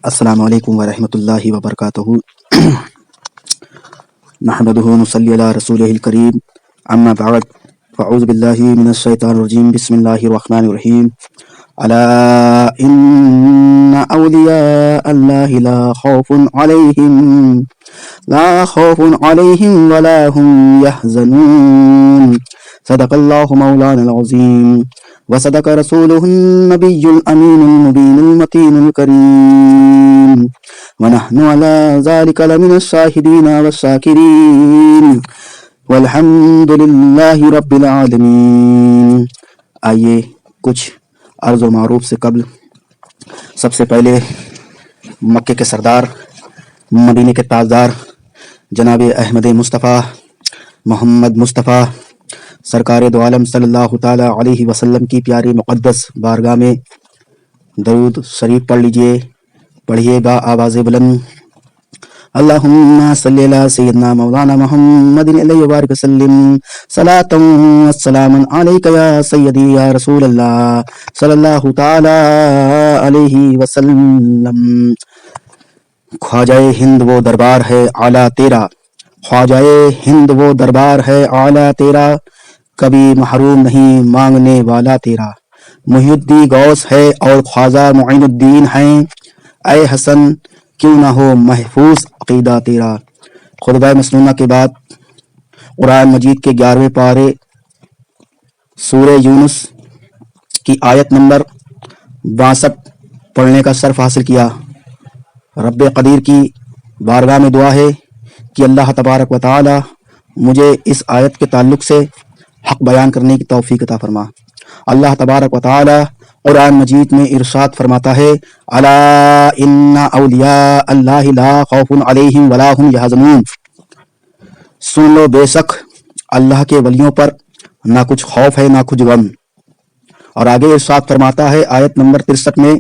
السلام علیکم ورحمۃ اللہ وبرکاتہ نحمدہ ونصلی علی رسولہ الکریم اما بعد فاعوذ باللہ من الشیطان الرجیم بسم اللہ الرحمن الرحیم الا ان اولیاء اللہ لا خوف علیہم ولا هم يحزنون صدق اللہ مولانا العظیم وصدق رسوله النبي الأمين المبين المتين الكريم ونحن على ذلك لمن الشاهدين والشاكرين والحمد لله رب العالمين۔ آئیے کچھ عرض و معروف سے قبل سب سے پہلے مکے کے سردار مدینے کے تاجدار جناب احمد مصطفیٰ محمد مصطفیٰ سرکار دو عالم صلی اللہ تعالی علیہ وسلم کی پیاری مقدس بارگاہ میں درود شریف پڑھ لیجئے، پڑھیے با آواز بلند۔ اللہم صلی علی سیدنا مولانا محمد علیہ وبارک وسلم صلاۃ و سلام علیک یا سیدی یا رسول اللہ صلی اللہ تعالی علیہ وسلم۔ خواجہ ہند وہ دربار ہے اعلیٰ تیرا، خواجہ ہند وہ دربار ہے اعلیٰ تیرا، کبھی محروم نہیں مانگنے والا تیرا، محی الدین غوث ہے اور خواجہ معین الدین ہیں، اے حسن کیوں نہ ہو محفوظ عقیدہ تیرا۔ خطبہ مسنونہ کے بعد قرآن مجید کے 11ویں پارے سورہ یونس کی آیت نمبر 62 پڑھنے کا شرف حاصل کیا۔ رب قدیر کی بارگاہ میں دعا ہے کہ اللہ تبارک و تعالی مجھے اس آیت کے تعلق سے حق بیان کرنے کی توفیق عطا فرما۔ اللہ تبارک و تعالی قرآن مجید میں ارشاد فرماتا ہے، الا ان اولیاء اللہ لا خوف علیہم ولا هم یحزنون، سن لو بے شک اللہ کے ولیوں پر نہ کچھ خوف ہے نہ کچھ غم۔ اور آگے ارشاد فرماتا ہے آیت نمبر 63 میں،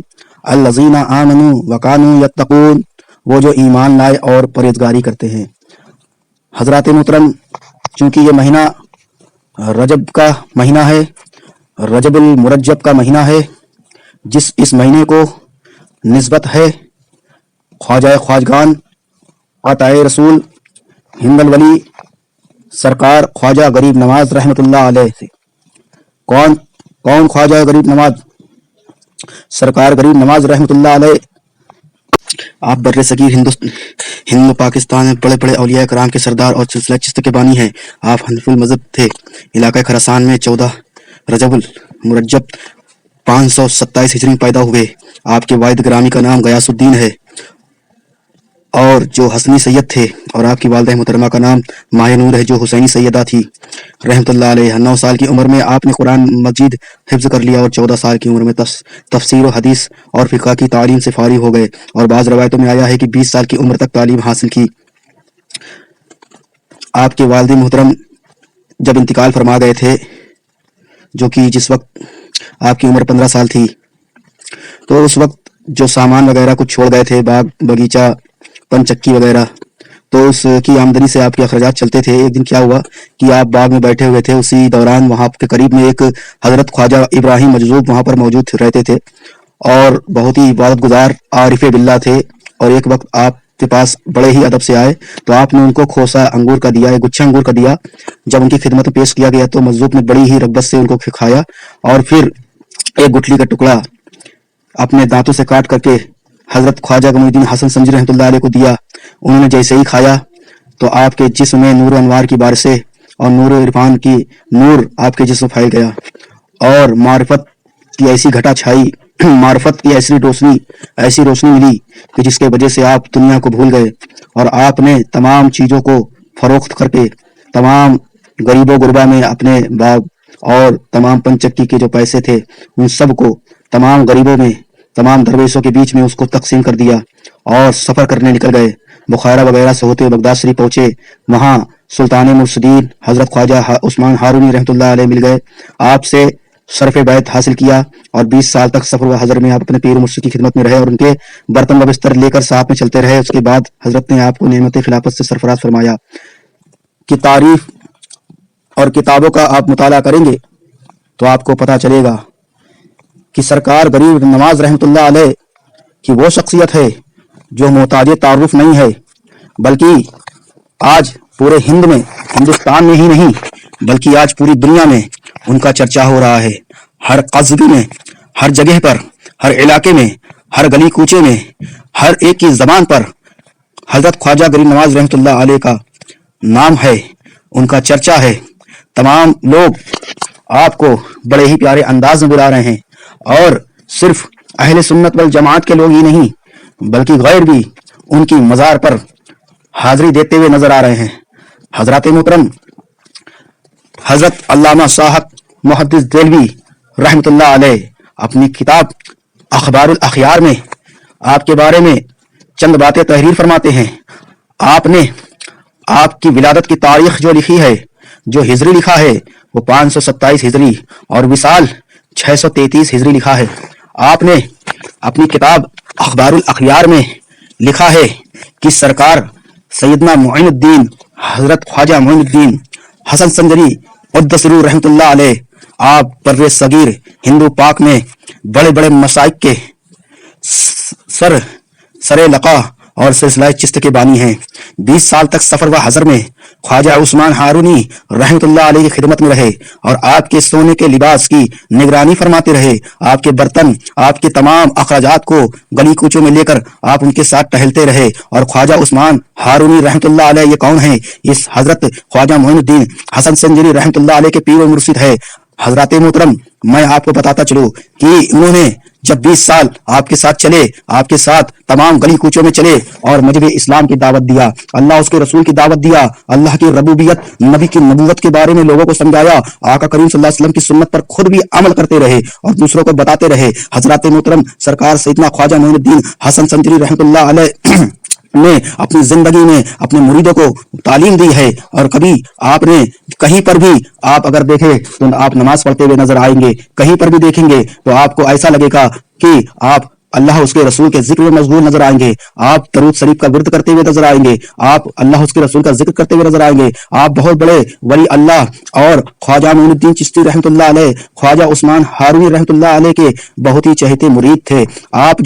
الذین آمنوا وکانوا یتقون، وہ جو ایمان لائے اور پرہیزگاری کرتے ہیں۔ حضرات محترم، چونکہ یہ مہینہ رجب کا مہینہ ہے، رجب المرجب کا مہینہ ہے، اس مہینے کو نسبت ہے خواجہ خواجگان عطائے رسول ہند الولی سرکار خواجہ غریب نواز رحمۃ اللہ علیہ سے۔ کون خواجہ غریب نواز؟ سرکار غریب نواز رحمۃ اللہ علیہ آپ بر صغیر ہند پاکستان میں بڑے بڑے اولیاء کرام کے سردار اور سلسلہ چشت کے بانی ہیں۔ آپ حنفی المذہب تھے۔ علاقہ خراسان میں 14 رجب المرجب 527 ہجری میں پیدا ہوئے۔ آپ کے والد گرامی کا نام غیاث الدین ہے اور جو حسنی سید تھے، اور آپ کی والدہ محترمہ کا نام ماہ نور ہے جو حسینی سیدہ تھی رحمۃ اللہ علیہ۔ 9 سال کی عمر میں آپ نے قرآن مجید حفظ کر لیا اور 14 سال کی عمر میں تفسیر و حدیث اور فقہ کی تعلیم سے فارغ ہو گئے، اور بعض روایتوں میں آیا ہے کہ 20 سال کی عمر تک تعلیم حاصل کی۔ آپ کے والد محترم جب انتقال فرما گئے تھے، جو کہ جس وقت آپ کی عمر 15 سال تھی، تو اس وقت جو سامان وغیرہ کچھ چھوڑ گئے تھے، باغ باغیچہ پن چکی وغیرہ، تو اس کی آمدنی سے آپ کے اخراجات چلتے تھے۔ ایک دن کیا ہوا کہ آپ باغ میں بیٹھے ہوئے تھے، اسی دوران وہاں کے قریب میں ایک حضرت خواجہ ابراہیم مجذوب وہاں پر موجود رہتے تھے اور بہت ہی عبادت گزار عارف باللہ تھے، اور ایک وقت آپ کے پاس بڑے ہی ادب سے آئے تو آپ نے ان کو کھوسا انگور کا دیا، ایک گچھا انگور کا دیا۔ جب ان کی خدمت میں پیش کیا گیا تو مجذوب نے بڑی ہی رغبت سے ان کو کھایا، اور پھر ایک گٹھلی کا ٹکڑا اپنے دانتوں سے کاٹ کر کے حضرت خواجہ غیاث الدین حسن سمجھی رحمۃ اللہ علیہ کو دیا۔ انہوں نے جیسے ہی کھایا تو آپ کے جسم میں نور و انوار کی بارشیں اور نور و عرفان کی نور آپ کے جسم پھیل گیا، اور معرفت کی ایسی گھٹا چھائی، معرفت کی ایسی روشنی ملی کہ جس کے وجہ سے آپ دنیا کو بھول گئے، اور آپ نے تمام چیزوں کو فروخت کر کے تمام غریب و غربا میں اپنے باغ اور تمام پنچکی کے جو پیسے تھے ان سب کو تمام غریبوں میں، تمام درویشوں کے بیچ میں اس کو تقسیم کر دیا، اور سفر کرنے نکل گئے۔ بخارا وغیرہ سے ہوتے بغداد شریف پہنچے، وہاں سلطان مرشدین حضرت خواجہ عثمان ہارونی رحمۃ اللہ علیہ مل گئے، آپ سے شرف بیعت حاصل کیا، اور 20 سال تک سفر و حضر میں آپ اپنے پیر مرشد کی خدمت میں رہے اور ان کے برتن و بستر لے کر ساتھ میں چلتے رہے۔ اس کے بعد حضرت نے آپ کو نعمت خلافت سے سرفراز فرمایا۔ کی تعریف اور کتابوں کا آپ مطالعہ کریں گے تو آپ کو پتہ چلے گا کہ سرکار غریب نواز رحمۃ اللہ علیہ کی وہ شخصیت ہے جو محتاج تعارف نہیں ہے، بلکہ آج پورے ہندوستان میں ہی نہیں بلکہ آج پوری دنیا میں ان کا چرچا ہو رہا ہے۔ ہر قصبے میں، ہر جگہ پر، ہر علاقے میں، ہر گلی کوچے میں، ہر ایک کی زبان پر حضرت خواجہ غریب نواز رحمۃ اللہ علیہ کا نام ہے، ان کا چرچا ہے۔ تمام لوگ آپ کو بڑے ہی پیارے انداز میں بلا رہے ہیں، اور صرف اہل سنت والجماعت کے لوگ ہی نہیں بلکہ غیر بھی ان کی مزار پر حاضری دیتے ہوئے نظر آ رہے ہیں۔ حضرات محترم، حضرت علامہ صاحب محدث دہلوی رحمۃ اللہ علیہ اپنی کتاب اخبار الاخیار میں آپ کے بارے میں چند باتیں تحریر فرماتے ہیں۔ آپ نے آپ کی ولادت کی تاریخ جو لکھی ہے، جو ہجری لکھا ہے، وہ 527 ہجری اور وصال 633 ہجری لکھا ہے۔ آپ نے اپنی کتاب اخبار الاخیار میں لکھا ہے کہ سرکار سیدنا معین الدین حضرت خواجہ معین الدین حسن سنجری قدس روح رحمۃ اللہ علیہ، آپ بر صغیر ہندو پاک میں بڑے بڑے مشائخ کے سر لقا اور سلسلہ چشت کے بانی ہیں۔ 20 سال تک سفر و حضر میں خواجہ عثمان ہارونی رحمۃ اللہ علیہ کی خدمت میں رہے اور آپ کے سونے کے لباس کی نگرانی فرماتے رہے۔ آپ کے برتن، آپ کے تمام اخراجات کو گلی کوچوں میں لے کر آپ ان کے ساتھ ٹہلتے رہے۔ اور خواجہ عثمان ہارونی رحمۃ اللہ علیہ یہ کون ہیں؟ اس حضرت خواجہ معین الدین حسن سنجری رحمۃ اللہ علیہ کے پیر و مرشد ہے۔ حضرات محترم، میں آپ کو بتاتا چلوں کہ انہوں نے جب 20 سال آپ کے ساتھ چلے، آپ کے ساتھ تمام گلی کوچوں میں چلے اور مذہب اسلام کی دعوت دیا، اللہ اس کے رسول کی دعوت دیا، اللہ کی ربوبیت، نبی کی نبوت کے بارے میں لوگوں کو سمجھایا، آقا کریم صلی اللہ علیہ وسلم کی سنت پر خود بھی عمل کرتے رہے اور دوسروں کو بتاتے رہے۔ حضرات محترم، سرکار سیدنا خواجہ معین الدین حسن سنجری رحمۃ اللہ علیہ نے اپنی زندگی میں اپنے مریدوں کو تعلیم دی ہے، اور کبھی آپ نے کہیں پر بھی آپ اگر دیکھیں تو آپ نماز پڑھتے ہوئے نظر آئیں گے، کہیں پر بھی دیکھیں گے تو آپ کو ایسا لگے گا کہ آپ اللہ اس کے رسول کے ذکر میں مشغول نظر آئیں گے، آپ درود شریف کا ورد کرتے ہوئے نظر آئیں گے، آپ اللہ اس کے رسول کا ذکر کرتے ہوئے نظر آئیں گے۔ آپ بہت بڑے ولی اللہ اور خواجہ معین الدین چشتی رحمۃ اللہ علیہ، خواجہ عثمان ہارونی رحمۃ اللہ علیہ کے بہت ہی چہتے مرید تھے۔ آپ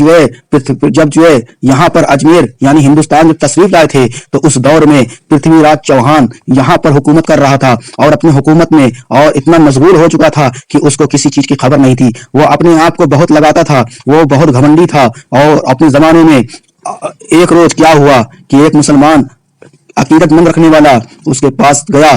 جب یہاں پر اجمیر یعنی ہندوستان جب تشریف لائے تھے تو اس دور میں پرتھوی راج چوہان یہاں پر حکومت کر رہا تھا اور اپنی حکومت میں اور اتنا مشغول ہو چکا تھا کہ اس کو کسی چیز کی خبر نہیں تھی۔ وہ اپنے آپ کو بہت لگاتا تھا، وہ بہت گھمنڈی تھا، اور اپنے زمانے میں ایک روز کیا ہوا کہ ایک مسلمان عقیدت مند رکھنے والا اس کے پاس گیا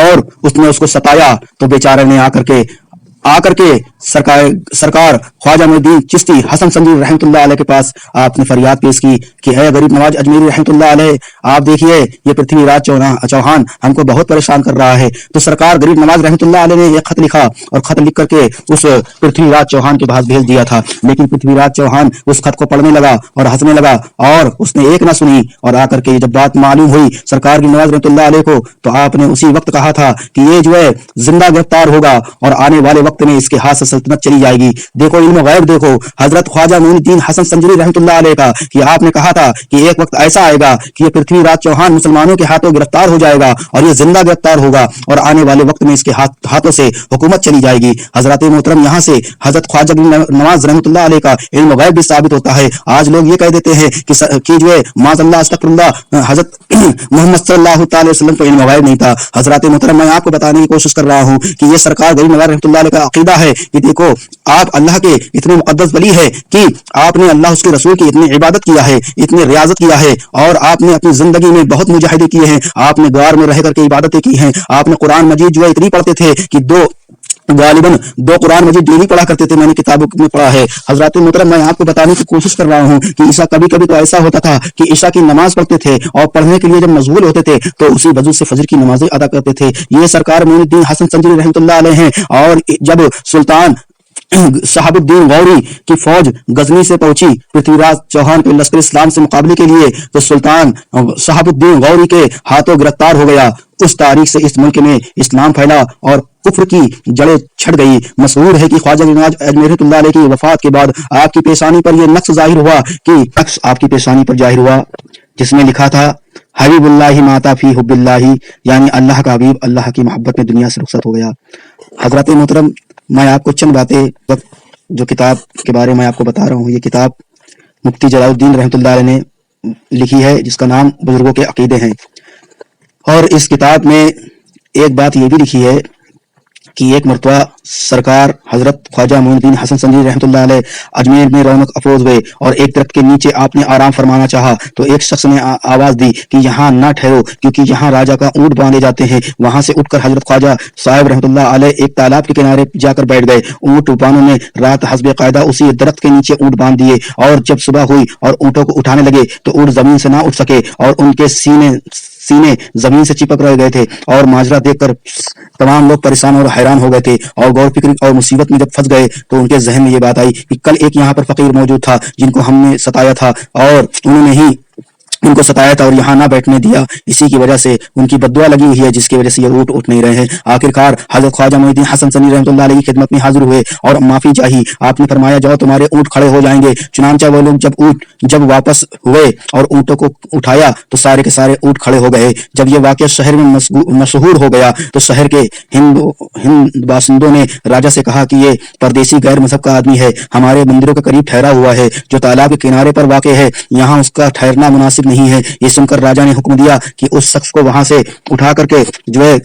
اور اس نے اس کو ستایا، تو بیچارے نے آ کر کے سرکار خواجہ معین الدین چشتی حسن سنجری رحمۃ اللہ علیہ کے پاس آپ نے فریاد پیش کی کہ اے غریب نواز اجمیری رحمۃ اللہ علیہ، آپ دیکھیے یہ پرتھوی راج چوہان ہم کو بہت پریشان کر رہا ہے۔ تو سرکار غریب نواز رحمۃ اللہ علیہ نے ایک خط لکھا اور خط لکھ کر کے اس پرتھوی راج چوہان کے پاس بھیج دیا تھا، لیکن پرتھوی راج چوہان اس خط کو پڑھنے لگا اور ہنسنے لگا اور اس نے ایک نہ سنی، اور آ کر کے جب بات معلوم ہوئی سرکار غریب نواز رحمۃ اللہ علیہ کو تو آپ نے اسی وقت کہا تھا کہ یہ زندہ گرفتار ہوگا اور آنے والے وقت میں اس کے ہاتھ سے سلطنت چلی جائے گی۔ دیکھو علم غیب، دیکھو حضرت خواجہ معین الدین حسن سنجری رحمۃ اللہ علیہ کا کہ آپ نے کہا تھا کہ ایک وقت ایسا آئے گا کہ یہ پرتھوی راج چوہان مسلمانوں کے ہاتھوں گرفتار ہو جائے گا اور یہ زندہ گرفتار ہوگا اور آنے والے وقت میں اس کے ہاتھوں سے حکومت چلی جائے گی۔ حضرات محترم، یہاں سے حضرت خواجہ نواز رحمۃ اللہ علیہ کا علم غیب بھی ثابت ہوتا ہے۔ آج لوگ یہ کہہ دیتے ہیں کہ معاذ اللہ استغفر اللہ، حضرت محمد صلی اللہ تعالی وسلم کو علم غیب نہیں تھا۔ حضرات محترم، میں آپ کو بتانے کی کوشش کر رہا ہوں کہ یہ سرکار غریب نواز رحمۃ اللہ علیہ کا عقیدہ ہے کہ دیکھو آپ اللہ کے اتنے مقدس ولی ہے کہ آپ نے اللہ اس کے رسول کی اتنی عبادت کیا ہے، اتنی ریاضت کیا ہے، اور آپ نے اپنی زندگی میں بہت مجاہدے کیے ہیں، آپ نے غار میں رہ کر کے عبادتیں کی ہیں، آپ نے قرآن مجید اتنی پڑھتے تھے کہ غالباً دو قرآن مجید ڈیلی پڑھا کرتے تھے، میں نے کتابوں میں پڑھا ہے۔ حضرات محترم، میں آپ کو بتانے کی کوشش کر رہا ہوں کہ عشاء کبھی کبھی تو ایسا ہوتا تھا کہ عشاء کی نماز پڑھتے تھے اور پڑھنے کے لیے جب مشغول ہوتے تھے تو اسی وضو سے فجر کی نمازیں ادا کرتے تھے۔ یہ سرکار معین الدین حسن سنجری رحمۃ اللہ علیہ ہیں، اور جب سلطان شہاب الدین غوری کی فوج غزنی سے پہنچی پرتھوی راج چوہان کے لشکر اسلام سے مقابلے کے لیے تو سلطان شہاب الدین غوری کے ہاتھوں گرفتار ہو گیا۔ اس تاریخ سے اس ملک میں اسلام پھیلا اور کفر کی جڑیں چھڑ گئی۔ مشہور ہے کہ خواجہ نواز اجمیری رحمۃ اللہ علیہ کی وفات کے بعد آپ کی پیشانی پر یہ نقش ظاہر ہوا کہ نقش آپ کی پیشانی پر ظاہر ہوا جس میں لکھا تھا حبیب اللہ ماتا فی حب اللہ، یعنی اللہ کا حبیب اللہ کی محبت میں دنیا سے رخصت ہو گیا۔ حضرات محترم، میں آپ کو چند باتیں جو کتاب کے بارے میں آپ کو بتا رہا ہوں، یہ کتاب مفتی جلالالدین رحمۃ اللہ علیہ نے لکھی ہے، جس کا نام بزرگوں کے عقیدے ہیں۔ اور اس کتاب میں ایک بات یہ بھی لکھی ہے کہ ایک مرتبہ سرکار حضرت خواجہ معین الدین حسن سنجری رحمۃ اللہ علیہ اجمیر میں رونق افروز ہوئے اور ایک درخت کے نیچے آپ نے آرام فرمانا چاہا تو ایک شخص نے آواز دی کہ یہاں نہ ٹھہرو، کیونکہ یہاں راجا کا اونٹ باندھے جاتے ہیں۔ وہاں سے اٹھ کر حضرت خواجہ صاحب رحمۃ اللہ علیہ ایک تالاب کے کنارے جا کر بیٹھ گئے۔ اونٹ بانوں نے رات حسب قاعدہ اسی درخت کے نیچے اونٹ باندھ دیے، اور جب صبح ہوئی اور اونٹوں کو اٹھانے لگے تو اونٹ زمین سے نہ اٹھ سکے اور ان کے سینے زمین سے چپک رہ گئے تھے، اور ماجرا دیکھ کر تمام لوگ پریشان اور حیران ہو گئے تھے، اور غور فکر اور مصیبت میں جب پھنس گئے تو ان کے ذہن میں یہ بات آئی کہ کل ایک یہاں پر فقیر موجود تھا جن کو ہم نے ستایا تھا، اور انہوں نے ہی ان کو ستایا تھا اور یہاں نہ بیٹھنے دیا، اسی کی وجہ سے ان کی بددعا لگی ہوئی ہے، جس کی وجہ سے یہ اٹھ نہیں رہے ہیں۔ آخرکار حضرت خواجہ معین الدین حسن سنجری رحمۃ اللہ علیہ کی خدمت میں حاضر ہوئے اور معافی چاہی۔ آپ نے فرمایا جاؤ تمہارے اونٹ کھڑے ہو جائیں گے۔ چنانچہ وہ لوگ جب واپس ہوئے اور اونٹوں کو اٹھایا تو سارے کے سارے اونٹ کھڑے ہو گئے۔ جب یہ واقعہ شہر میں مشہور ہو گیا تو شہر کے ہند باشندوں نے راجا سے کہا کہ یہ پردیسی غیر مذہب کا آدمی ہے، ہمارے مندروں کے قریب ٹھہرا ہوا ہے جو تالاب کے کنارے پر واقع ہے، یہاں اس کا ٹھہرنا مناسب نہیں ہے۔ یہ سن کر راجا نے حکم دیا کہ اس شخص کو وہاں سے اٹھا کر کے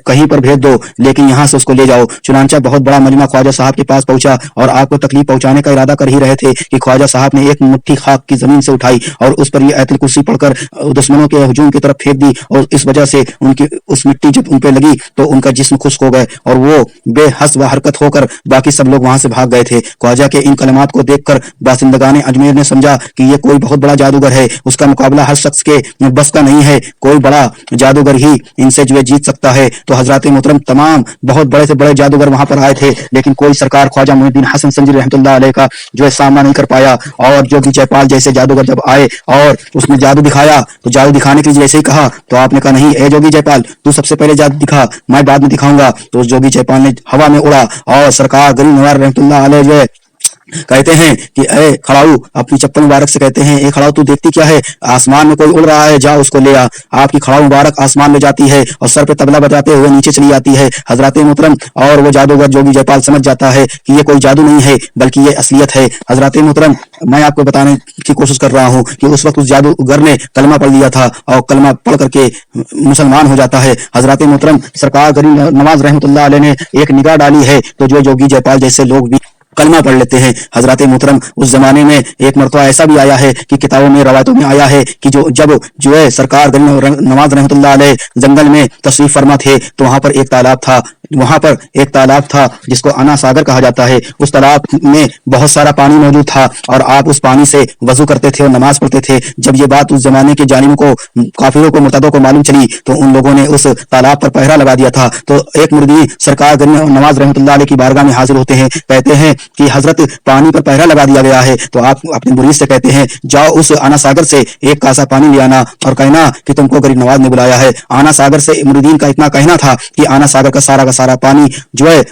کہیں پر بھیج دو، لیکن یہاں سے اس کو لے جاؤ۔ چنانچہ بہت بڑا مجمع خواجہ صاحب کے پاس پہنچا اور آپ کو تکلیف پہنچانے کا ارادہ کر ہی رہے تھے کہ خواجہ صاحب نے ایک مٹھی خاک کی زمین سے اٹھائی اور اس پر یہ آیت الکرسی پڑھ کر دشمنوں کے ہجوم کی طرف پھینک دی، اور اس وجہ سے ان کی اس مٹی جب ان پہ لگی تو ان کا جسم خشک ہو گئے اور وہ بے حس و حرکت ہو کر باقی سب لوگ وہاں سے بھاگ گئے تھے۔ خواجہ کے ان کلمات کو دیکھ کر باشندگان اجمیر نے سمجھا کہ یہ کوئی بہت بڑا جادوگر ہے، اس کا مقابلہ ہر شخص کے بس کا نہیں ہے، کوئی بڑا جادوگر ہی ان سے جیت سکتا ہے۔ تو حضرات محترم تمام بہت بڑے سے بڑے جادوگر وہاں پر آئے تھے، لیکن کوئی سرکار خواجہ معین الدین حسن سنجری رحمۃ اللہ علیہ کا سامنا نہیں کر پایا۔ اور جوگی جے پال جیسے جادوگر جب آئے اور اس نے جادو دکھایا تو جادو دکھانے کے لیے جیسے ہی کہا تو آپ نے کہا نہیں اے جوگی جے پال، تو سب سے پہلے جادو دکھا، میں بعد میں دکھاؤں گا۔ تو اس جوگی جے پال نے ہوا میں اڑا اور سرکار غریب نواز رحمۃ اللہ علیہ کہتے ہیں کہ اے کھڑاؤ، اپنی چپل مبارک سے کہتے ہیں اے کھڑاؤ تو دیکھتی کیا ہے، آسمان میں کوئی اڑ رہا ہے، جا اس کو لے آ۔ آپ کی کھڑاؤ مبارک آسمان میں جاتی ہے اور سر پہ تبلا بجاتے ہوئے نیچے چلی جاتی ہے حضرات محترم، اور وہ جادوگر جوگی جے پال سمجھ جاتا ہے کہ یہ کوئی جادو نہیں ہے بلکہ یہ اصلیت ہے۔ حضرات محترم میں آپ کو بتانے کی کوشش کر رہا ہوں کہ اس وقت اس جادوگر نے کلمہ پڑھ لیا تھا اور کلمہ پڑھ کر کے مسلمان ہو جاتا ہے۔ حضرات محترم سرکار غریب نواز رحمۃ اللہ علیہ نے ایک نگاہ ڈالی ہے تو جوگی جے پال جیسے لوگ بھی کلمہ پڑھ لیتے ہیں۔ حضرات محترم اس زمانے میں ایک مرتبہ ایسا بھی آیا ہے کہ کتابوں میں روایتوں میں آیا ہے کہ جب سرکار غریب نواز رحمۃ اللہ علیہ جنگل میں تشریف فرما تھے تو وہاں پر ایک تالاب تھا جس کو انا ساگر کہا جاتا ہے۔ اس تالاب میں بہت سارا پانی موجود تھا اور آپ اس پانی سے وضو کرتے تھے اور نماز پڑھتے تھے۔ جب یہ بات اس زمانے کے ظالموں کو، کافروں کو، مرتدوں کو معلوم چلی تو ان لوگوں نے اس تالاب پر پہرا لگا دیا تھا۔ تو ایک مردی سرکار غریب نواز رحمۃ اللہ علیہ کی بارگاہ میں حاضر ہوتے ہیں، کہتے ہیں کہ حضرت پانی پر پہرا لگا دیا گیا ہے۔ تو آپ اپنے مرید سے کہتے ہیں جاؤ اس آنا ساگر سے ایک کاسا پانی لے آنا اور کہنا کہ تم کو غریب نواز نے بلایا ہے۔ آنا ساگر سے مریدین کا اتنا کہنا تھا کہ آنا ساگر کا سارا پانی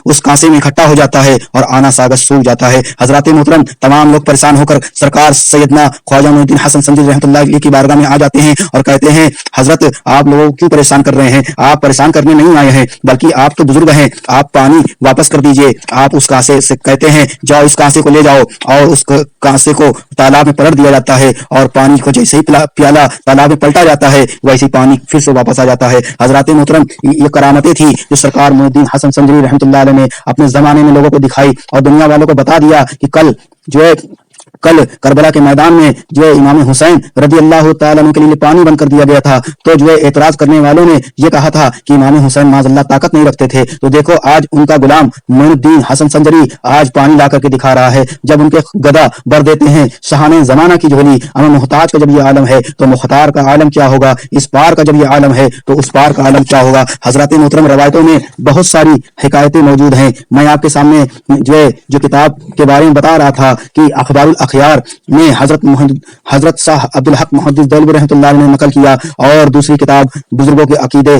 اس کاسے میں اکٹھا ہو جاتا ہے اور آنا ساگر سوکھ جاتا ہے۔ حضرات محترم تمام لوگ پریشان ہو کر سرکار سیدنا خواجہ معین الدین حسن سنجری رحمۃ اللہ علیہ کی بارگاہ میں آ جاتے ہیں اور کہتے ہیں حضرت آپ لوگوں کیوں پریشان کر رہے ہیں، آپ پریشان کرنے نہیں آئے ہیں بلکہ آپ تو بزرگ ہیں، آپ پانی واپس کر دیجئے۔ آپ اس کاسے سے کہتے ہیں جاؤ اس کاسے کو لے جاؤ اور اس کاسے کو تالاب میں پلٹ دیا جاتا ہے اور پانی کو جیسے ہی پیالہ تالاب میں پلٹا جاتا ہے ویسے پانی پھر سے واپس آ جاتا ہے۔ حضرات محترم یہ کرامتیں تھی جو سرکار معین الدین حسن سنجری رحمۃ اللہ علیہ نے اپنے زمانے میں لوگوں کو دکھائی اور دنیا والوں کو بتا دیا کہ کل کربلا کے میدان میں امام حسین رضی اللہ تعالیٰ عنہ کے لیے پانی بند کر دیا گیا تھا تو اعتراض کرنے والوں نے یہ کہا تھا کہ امام حسین معاذ اللہ طاقت نہیں رکھتے تھے، تو دیکھو آج ان کا غلام معین الدین حسن سنجری آج پانی لا کر کے دکھا رہا ہے۔ جب ان کے گدا بھر دیتے ہیں شاہان زمانہ کی جھولی، اما محتاج کا جب یہ عالم ہے تو مختار کا عالم کیا ہوگا، اس پار کا جب یہ عالم ہے تو اس پار کا عالم کیا ہوگا۔ حضرات محترم روایتوں میں بہت ساری حکایتیں موجود ہیں، میں آپ کے سامنے جو کتاب کے بارے میں بتا رہا تھا کہ اخبار الاخیار میں حضرت شاہ عبد الحق محدث دہلوی رحمۃ اللہ علیہ نے نقل کیا، اور دوسری کتاب بزرگوں کے عقیدے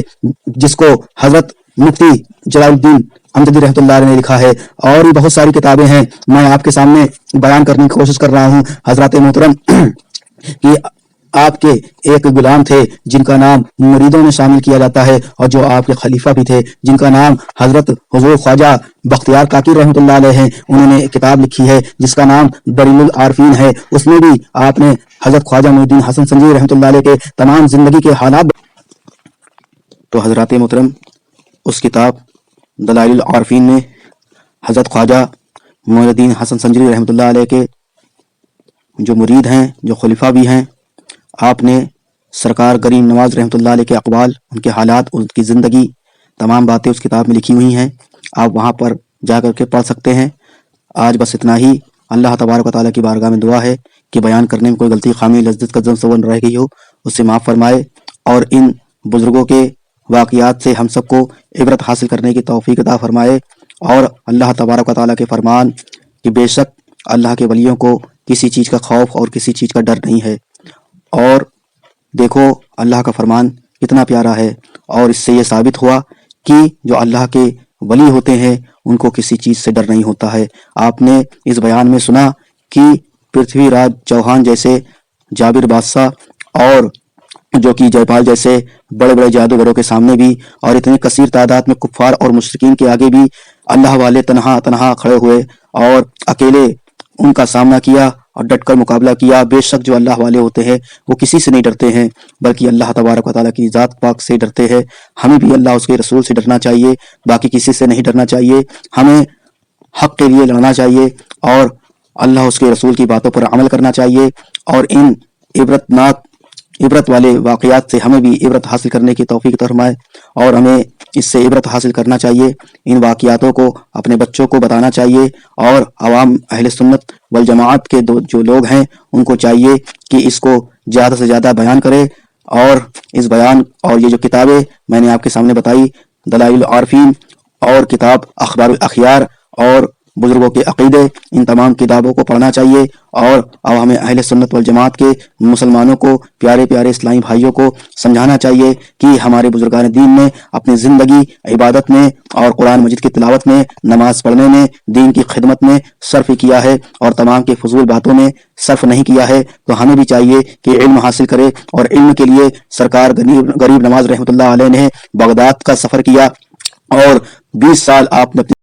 جس کو حضرت مفتی جلال الدین امجدی رحمۃ اللہ علیہ نے لکھا ہے، اور بھی بہت ساری کتابیں ہیں میں آپ کے سامنے بیان کرنے کی کوشش کر رہا ہوں۔ حضرات محترم کہ آپ کے ایک غلام تھے جن کا نام مریدوں میں شامل کیا جاتا ہے اور جو آپ کے خلیفہ بھی تھے جن کا نام حضرت حضور خواجہ بختیار کاکی رحمۃ اللہ علیہ ہیں. انہوں نے ایک کتاب لکھی ہے جس کا نام دلیل العارفین ہے. اس میں بھی آپ نے حضرت خواجہ معین الدین حسن سنجری رحمۃ اللہ علیہ کے تمام زندگی کے حالات. تو حضرات محترم اس کتاب دلائل العارفین میں حضرت خواجہ معین الدین حسن سنجری رحمۃ اللہ علیہ کے جو مرید ہیں جو خلیفہ بھی ہیں آپ نے سرکار کریم نواز رحمۃ اللہ علیہ کے اقوال ان کے حالات ان کی زندگی تمام باتیں اس کتاب میں لکھی ہوئی ہیں. آپ وہاں پر جا کر کے پڑھ سکتے ہیں. آج بس اتنا ہی. اللہ تبارک و تعالیٰ کی بارگاہ میں دعا ہے کہ بیان کرنے میں کوئی غلطی خامی لذت کا زن رہ گئی ہو اس سے معاف فرمائے اور ان بزرگوں کے واقعات سے ہم سب کو عبرت حاصل کرنے کی توفیق عطا فرمائے. اور اللہ تبارک و تعالیٰ کے فرمان کہ بے شک اللہ کے ولیوں کو کسی چیز کا خوف اور کسی چیز کا ڈر نہیں ہے. اور دیکھو اللہ کا فرمان کتنا پیارا ہے اور اس سے یہ ثابت ہوا کہ جو اللہ کے ولی ہوتے ہیں ان کو کسی چیز سے ڈر نہیں ہوتا ہے. آپ نے اس بیان میں سنا کہ پرتھوی راج چوہان جیسے جابر بادشاہ اور جو کہ جے پال جیسے بڑے بڑے جادوگروں کے سامنے بھی اور اتنی کثیر تعداد میں کفار اور مشرکین کے آگے بھی اللہ والے تنہا کھڑے ہوئے اور اکیلے ان کا سامنا کیا اور ڈٹ کر مقابلہ کیا. بے شک جو اللہ والے ہوتے ہیں وہ کسی سے نہیں ڈرتے ہیں بلکہ اللہ تبارک و تعالیٰ کی ذات پاک سے ڈرتے ہیں. ہمیں بھی اللہ اس کے رسول سے ڈرنا چاہیے باقی کسی سے نہیں ڈرنا چاہیے. ہمیں حق کے لیے لڑنا چاہیے اور اللہ اس کے رسول کی باتوں پر عمل کرنا چاہیے. اور ان عبرت والے واقعات سے ہمیں بھی عبرت حاصل کرنے کی توفیق فرمائے اور ہمیں اس سے عبرت حاصل کرنا چاہیے. ان واقعاتوں کو اپنے بچوں کو بتانا چاہیے اور عوام اہل سنت والجماعت کے جو لوگ ہیں ان کو چاہیے کہ اس کو زیادہ سے زیادہ بیان کرے. اور اس بیان اور یہ جو کتابیں میں نے آپ کے سامنے بتائی دلائل العارفین اور کتاب اخبار الاخیار اور بزرگوں کے عقیدے ان تمام کتابوں کو پڑھنا چاہیے. اور اب ہمیں اہل سنت والجماعت کے مسلمانوں کو پیارے پیارے اسلامی بھائیوں کو سمجھانا چاہیے کہ ہمارے بزرگان دین نے اپنی زندگی عبادت میں اور قرآن مجید کی تلاوت میں نماز پڑھنے میں دین کی خدمت میں صرف کیا ہے اور تمام کے فضول باتوں میں صرف نہیں کیا ہے. تو ہمیں بھی چاہیے کہ علم حاصل کرے اور علم کے لیے سرکار غریب نواز رحمۃ اللہ علیہ نے بغداد کا سفر کیا اور 20 سال آپ نے